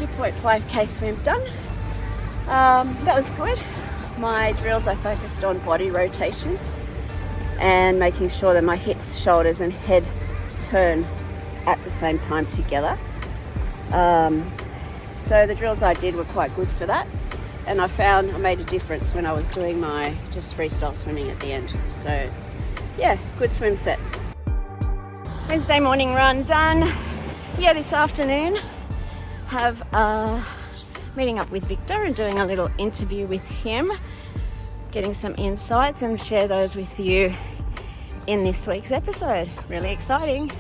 2.5k swim done. That was good. My drills, I focused on body rotation and making sure that my hips, shoulders and head turn at the same time together. So the drills I did were quite good for that, and I found I made a difference when I was doing my just freestyle swimming at the end. So yeah, good swim set. Wednesday morning run done. Yeah, this afternoon have meeting up with Victor and doing a little interview with him, getting some insights and share those with you in this week's episode. Really exciting.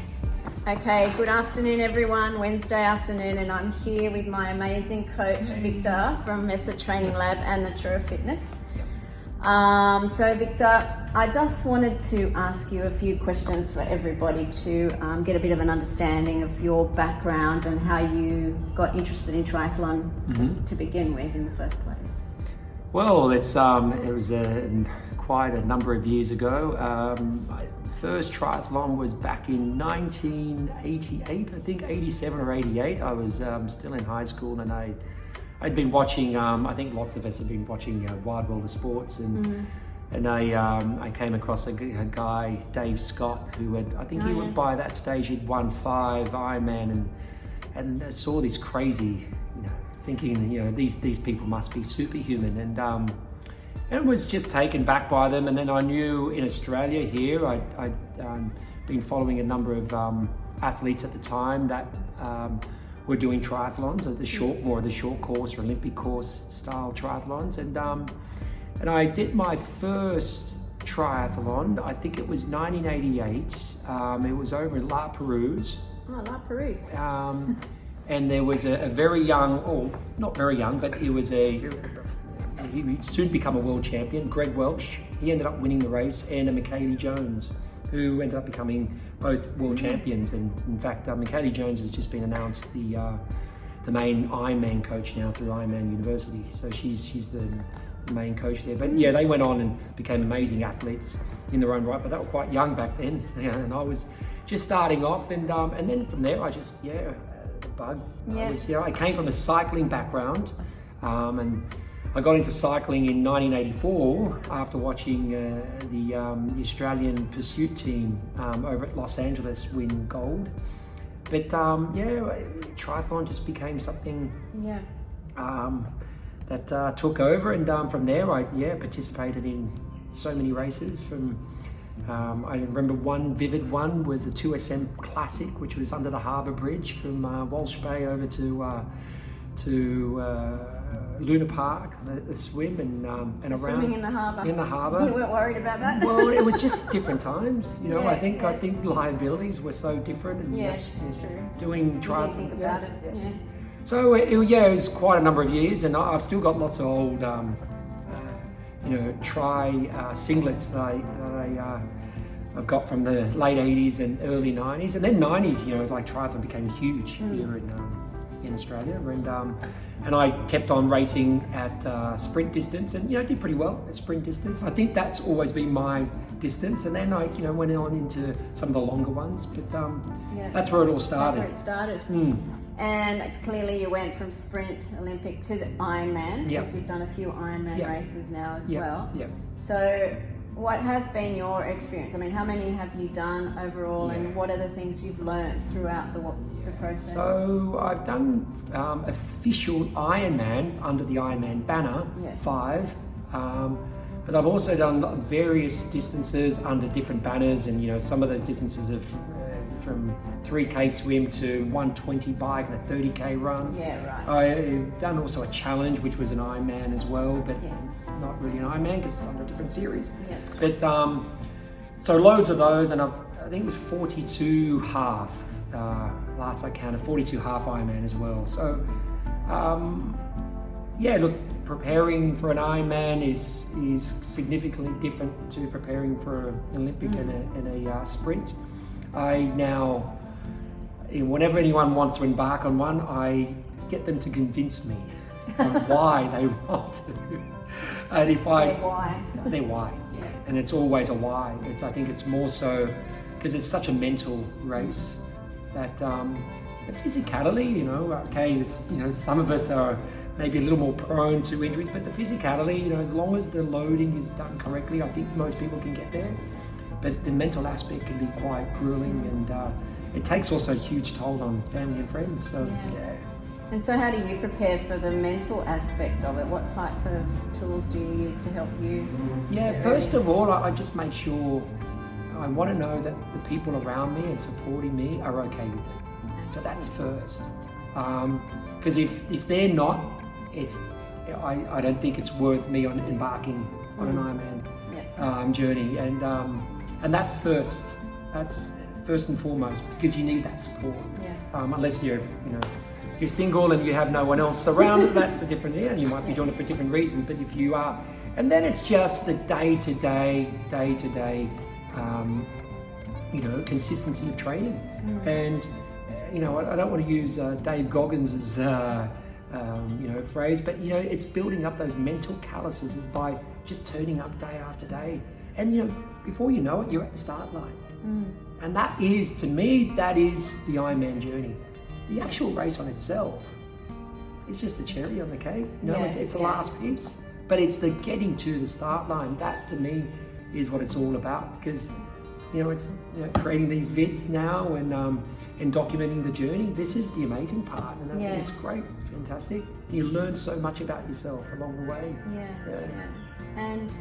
Okay, good afternoon everyone, Wednesday afternoon, and I'm here with my amazing coach Victor from MESSA Training Lab and Natura Fitness. So Victor, I just wanted to ask you a few questions for everybody to get a bit of an understanding of your background and how you got interested in triathlon to begin with in the first place. Well, it was quite a number of years ago. My first triathlon was back in 1988, I think 87 or 88. I was still in high school, and I'd been watching, I think lots of us have been watching Wide World of Sports, and I came across a guy, Dave Scott, who had, I think by that stage he'd won 5 Ironman, and I saw this crazy, thinking, these people must be superhuman, and was just taken back by them. And then I knew in Australia here, I'd been following a number of athletes at the time that were doing triathlons at more of the short course or Olympic course style triathlons, and I did my first triathlon. I think it was 1988. It was over in La Perouse. Oh, La Perouse. And there was a very young, or not very young, but he would soon become a world champion, Greg Welch. He ended up winning the race, and Michaeli Jones, who ended up becoming both world champions. And in fact, Michaeli Jones has just been announced the main Ironman coach now through Ironman University. So she's the main coach there. But yeah, they went on and became amazing athletes in their own right. But they were quite young back then, and I was just starting off. And then from there, I just the bug. Yeah. I came from a cycling background, and I got into cycling in 1984 after watching the Australian pursuit team over at Los Angeles win gold. But triathlon just became something that took over, and from there I participated in so many races. I remember one vivid one was the 2SM Classic, which was under the Harbour Bridge from Walsh Bay over to Luna Park, the swim and around. Swimming in the harbour. In the harbour. You weren't worried about that? Well, it was just different times. I think liabilities were so different. And it's true. Doing triathlon. What do you think about it? Yeah. So it was quite a number of years, and I've still got lots of old, singlets that I've got from the late 80s and early 90s, and then 90s. Like triathlon became huge here in Australia, and I kept on racing at sprint distance, and did pretty well at sprint distance. I think that's always been my distance, and then I went on into some of the longer ones, but that's where it all started. That's where it started. And clearly you went from sprint Olympic to the Ironman, because you've done a few Ironman races now as well. So what has been your experience? I mean, how many have you done overall, and what are the things you've learned throughout the process? So I've done official Ironman under the Ironman banner, 5. But I've also done various distances under different banners, and some of those distances have from 3k swim to 120 bike and a 30k run. I've done also a challenge, which was an Ironman as well, but not really an Ironman because it's under a different series. But so loads of those, and I think it was 42 half. Last I counted, 42 half Ironman as well. So preparing for an Ironman is significantly different to preparing for an Olympic and a sprint. I now, whenever anyone wants to embark on one, I get them to convince me on why they want to. And if their why. And it's always a why. I think it's more so because it's such a mental race that the physicality, you know, okay, you know, some of us are maybe a little more prone to injuries, but the physicality, you know, as long as the loading is done correctly, I think most people can get there. But the mental aspect can be quite grueling, and it takes also a huge toll on family and friends. So yeah. And so how do you prepare for the mental aspect of it? What type of tools do you use to help you? Yeah, first of all, I just make sure I want to know that the people around me and supporting me are okay with it. So that's first. Because if they're not, I don't think it's worth me embarking on an Ironman journey. And that's first. That's first and foremost, because you need that support. Unless you're single and you have no one else around, that's a different, and you might be doing it for different reasons, but if you are, and then it's just the day-to-day, consistency of training. And, I don't want to use Dave Goggins' phrase, but, it's building up those mental calluses by just turning up day after day. And, before you know it, you're at the start line. And that is, to me, that is the Ironman journey. The actual race on itself is just the cherry on the cake. It's the last piece, but it's the getting to the start line. That to me is what it's all about, because it's creating these vids now and documenting the journey. This is the amazing part, and I think it's great, fantastic. You learn so much about yourself along the way. And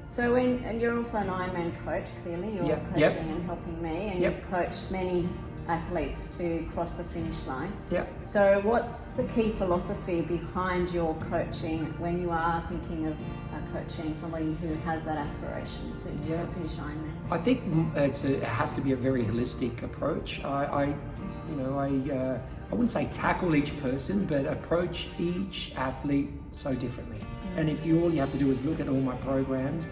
so and you're also an Ironman coach, clearly. You're coaching and helping me, and you've coached many athletes to cross the finish line. So what's the key philosophy behind your coaching when you are thinking of coaching somebody who has that aspiration to finish Ironman? I think it has to be a very holistic approach. I wouldn't say tackle each person, but approach each athlete so differently. And if all you have to do is look at all my programs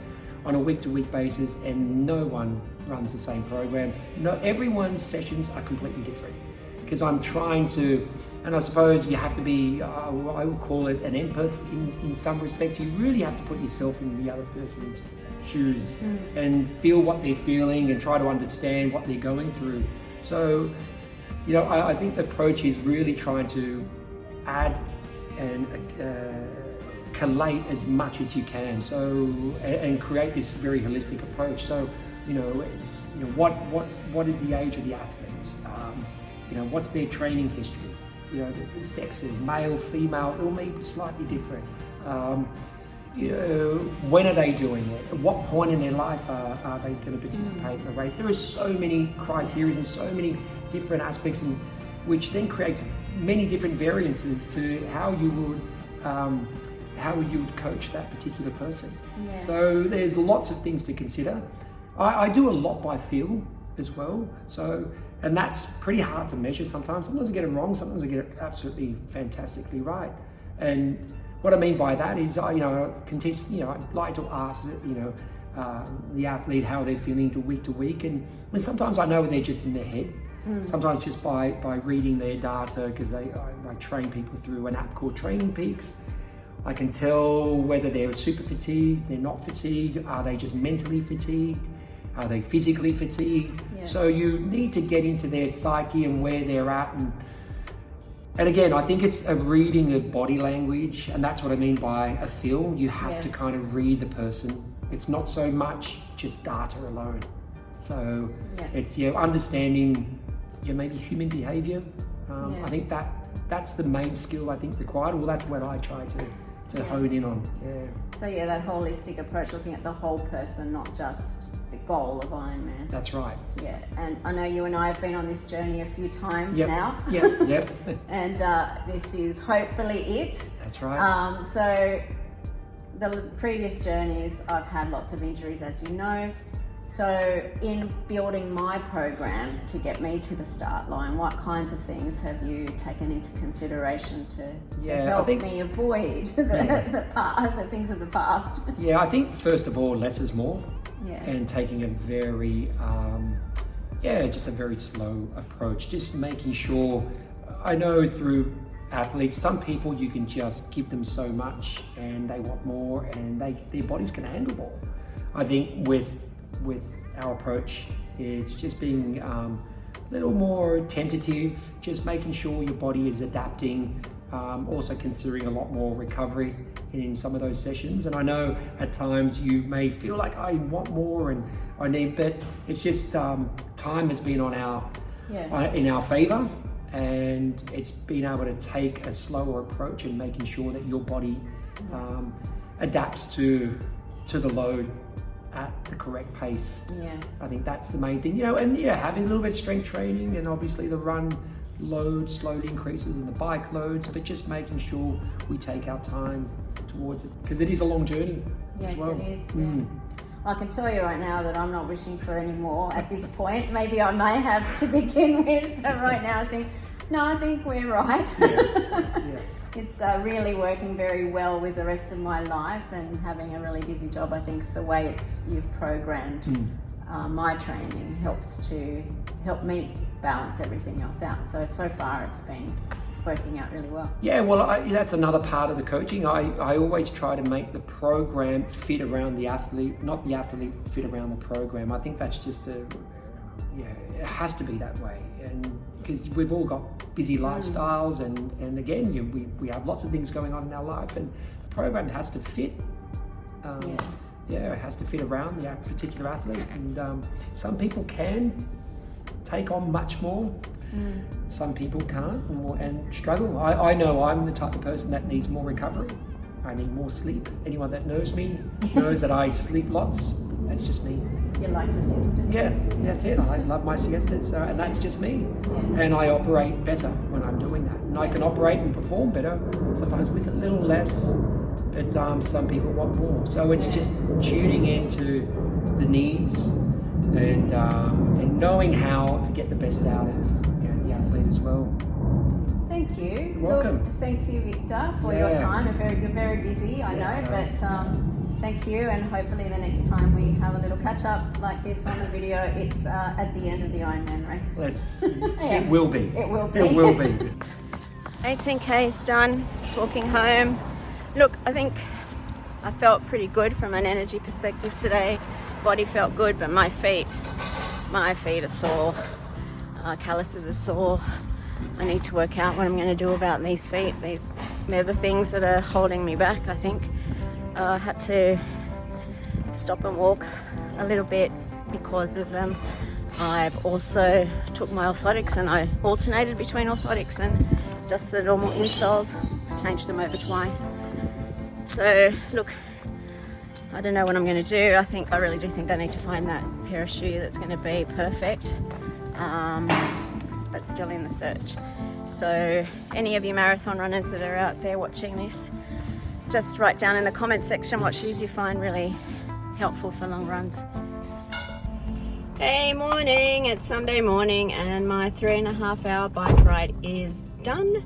on a week-to-week basis, and no one runs the same program. Everyone's sessions are completely different, because I'm trying to, and I suppose you have to be, I would call it an empath in some respects. You really have to put yourself in the other person's shoes and feel what they're feeling and try to understand what they're going through. So, I think the approach is really trying to add and collate as much as you can, and create this very holistic approach. So it's what is the age of the athlete, what's their training history, the sexes, male, female, it will be slightly different. When are they doing it? At what point in their life are they going to participate in the race? There are so many criteria and so many different aspects, which then creates many different variances to how you would coach that particular person. So there's lots of things to consider. I do a lot by feel as well. So, and that's pretty hard to measure sometimes. Sometimes I get it wrong, sometimes I get it absolutely fantastically right. And what I mean by that is, I'd like to ask the athlete how they're feeling week to week, and sometimes I know they're just in their head. Sometimes just by reading their data, because I train people through an app called Training Peaks. I can tell whether they're super fatigued, they're not fatigued, are they just mentally fatigued, are they physically fatigued? So you need to get into their psyche and where they're at. And again, I think it's a reading of body language, and that's what I mean by a feel. You have to kind of read the person. It's not so much just data alone. So it's understanding maybe human behavior. I think that's the main skill I think required. Well, that's what I try to hone in on. So that holistic approach, looking at the whole person, not just the goal of Ironman. That's right. And I know you and I have been on this journey a few times now. And this is hopefully it. That's right. So the previous journeys, I've had lots of injuries, as you know. So in building my program to get me to the start line, what kinds of things have you taken into consideration to help me avoid the things of the past? I think first of all, less is more. And taking a very, just a very slow approach. Just making sure, I know through athletes, some people you can just give them so much and they want more, and their bodies can handle more. I think with our approach, it's just being a little more tentative, just making sure your body is adapting, also considering a lot more recovery in some of those sessions. And I know at times you may feel like I want more and I need, but it's just time has been on in our favor, and it's being able to take a slower approach and making sure that your body adapts to the load at the correct pace. Yeah. I think that's the main thing, and having a little bit of strength training, and obviously the run load slowly increases and the bike loads, but just making sure we take our time towards it, because it is a long journey. Yes, as well. it is. Yes. I can tell you right now that I'm not wishing for any more at this point. Maybe I may have to begin with, but right now I think we're right. Yeah. It's really working very well with the rest of my life, and having a really busy job. I think the way you've programmed my training helps me balance everything else out. So far it's been working out really well. Yeah, well, that's another part of the coaching. I always try to make the program fit around the athlete, not the athlete fit around the program. I think that's just it has to be that way. And because we've all got busy lifestyles, and again, we have lots of things going on in our life, and the program has to fit. It has to fit around the particular athlete, and some people can take on much more. Some people can't and struggle. I know I'm the type of person that needs more recovery. I need more sleep. Anyone that knows me knows that I sleep lots. That's just me. You like your siestas? Yeah, that's it. I love my siestas, and that's just me. Yeah. And I operate better when I'm doing that. And I can operate and perform better, sometimes with a little less, but some people want more. So it's just tuning into the needs and knowing how to get the best out of the athlete as well. Thank you. You're welcome. Look, thank you, Victor, for your time. You're very busy, I know, but thank you, and hopefully the next time we have a little catch up like this on the video, it's at the end of the Ironman race. It will be. It will be. It will be. 18K's done, just walking home. Look, I think I felt pretty good from an energy perspective today. Body felt good, but my feet are sore. Calluses are sore. I need to work out what I'm going to do about these feet. They're the things that are holding me back, I think. I had to stop and walk a little bit because of them. I've also took my orthotics, and I alternated between orthotics and just the normal insoles. I changed them over twice. So look, I don't know what I'm going to do. I really do think I need to find that pair of shoe that's going to be perfect, but still in the search. So any of you marathon runners that are out there watching this, just write down in the comment section what shoes you find really helpful for long runs. Hey, morning, it's Sunday morning and my 3.5 hour bike ride is done.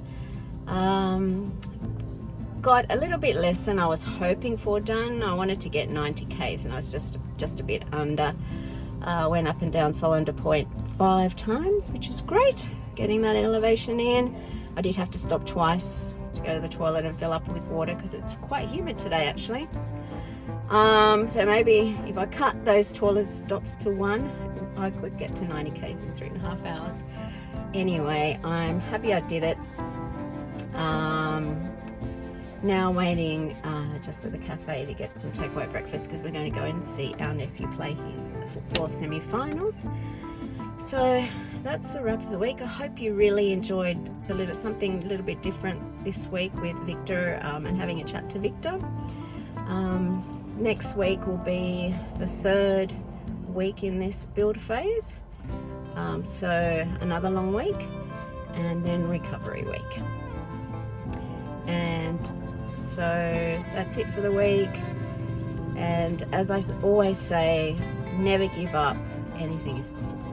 Got a little bit less than I was hoping for done. I wanted to get 90 Ks and I was just a bit under. Went up and down Solander Point 5 times, which is great, getting that elevation in. I did have to stop twice to go to the toilet and fill up with water because it's quite humid today actually. So maybe if I cut those toilet stops to 1, I could get to 90 Ks in 3.5 hours. Anyway, I'm happy I did it. Now waiting just at the cafe to get some takeaway breakfast because we're going to go and see our nephew play his football semi-finals. So that's the wrap of the week. I hope you really enjoyed something a little bit different this week with Victor and having a chat to Victor. Next week will be the 3rd week in this build phase. So another long week and then recovery week. And so that's it for the week. And as I always say, never give up. Anything is possible.